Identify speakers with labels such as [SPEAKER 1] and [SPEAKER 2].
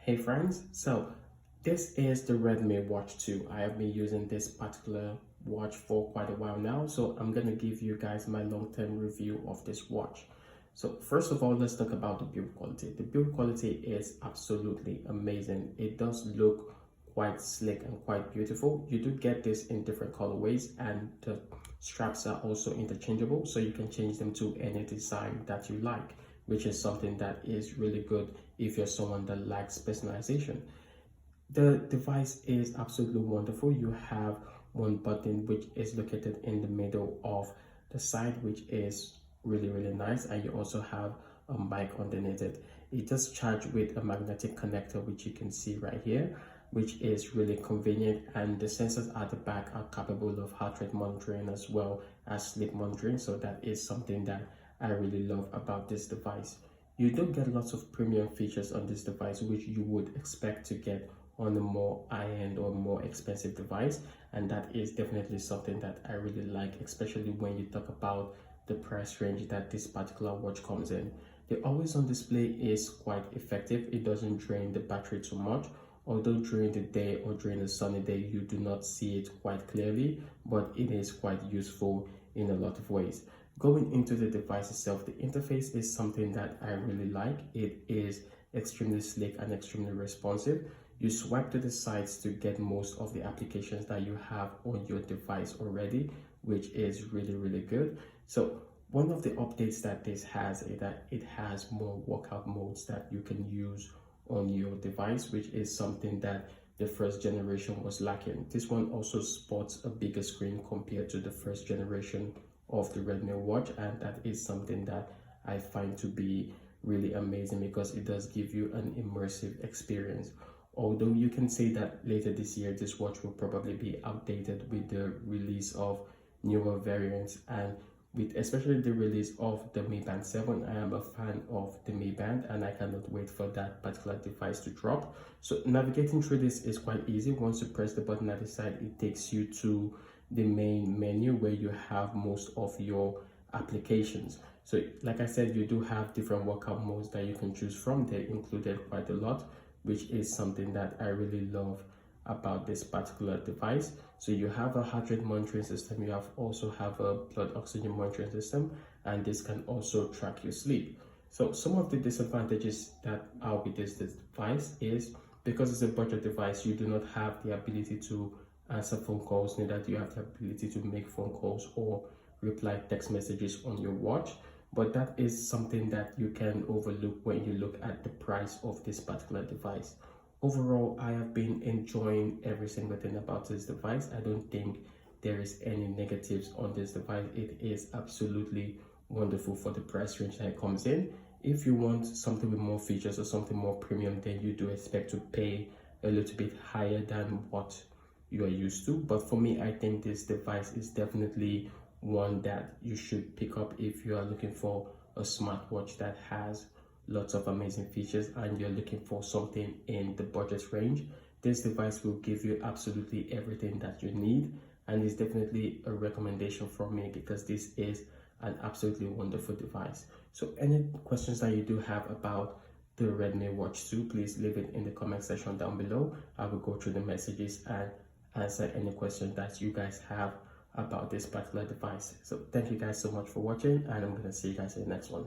[SPEAKER 1] Hey friends, so this is the Redmi Watch 2. I have been using this particular watch for quite a while now, so I'm gonna give you guys my long-term review of this watch. So first of all, let's talk about the build quality. The build quality is absolutely amazing. It does look quite slick and quite beautiful. You do get this in different colorways, and the straps are also interchangeable, so you can change them to any design that you like, which is something that is really good if you're someone that likes personalization. The device is absolutely wonderful. You have one button which is located in the middle of the side, which is really nice, and you also have a mic underneath it. It does charge with a magnetic connector, which you can see right here, which is really convenient, and the sensors at the back are capable of heart rate monitoring as well as sleep monitoring, so that is something that I really love about this device. You don't get lots of premium features on this device, which you would expect to get on a more high-end or more expensive device, and that is definitely something that I really like, especially when you talk about the price range that this particular watch comes in. The always on display is quite effective. It doesn't drain the battery too much, although during the day or during a sunny day you do not see it quite clearly, but it is quite useful in a lot of ways. Going into the device itself, the interface is something that I really like. It is extremely slick and extremely responsive. You swipe to the sides to get most of the applications that you have on your device already, which is really good. So one of the updates that this has is that it has more workout modes that you can use on your device, which is something that the first generation was lacking. This one also sports a bigger screen compared to the first generation of the Redmi Watch, and that is something that I find to be really amazing because it does give you an immersive experience. Although you can say that later this year this watch will probably be outdated with the release of newer variants, and with especially the release of the Mi Band 7. I am a fan of the Mi Band and I cannot wait for that particular device to drop. So navigating through this is quite easy. Once you press the button at the side, it takes you to the main menu where you have most of your applications. So like I said, you do have different workout modes that you can choose from. They included quite a lot, which is something that I really love about this particular device. So you have a heart rate monitoring system, you also have a blood oxygen monitoring system, and this can also track your sleep. So some of the disadvantages that are with this device is because it's a budget device, you do not have the ability to answer phone calls, neither do you have the ability to make phone calls or reply text messages on your watch. But that is something that you can overlook when you look at the price of this particular device. Overall, I have been enjoying every single thing about this device. I don't think there is any negatives on this device. It is absolutely wonderful for the price range that it comes in. If you want something with more features or something more premium, then you do expect to pay a little bit higher than what you are used to. But for me, I think this device is definitely one that you should pick up if you are looking for a smartwatch that has lots of amazing features and you're looking for something in the budget range. This device will give you absolutely everything that you need, and it's definitely a recommendation from me because this is an absolutely wonderful device. So any questions that you do have about the Redmi Watch 2, please leave it in the comment section down below. I will go through the messages and answer any questions that you guys have about this particular device. So thank you guys so much for watching, and I'm gonna see you guys in the next one.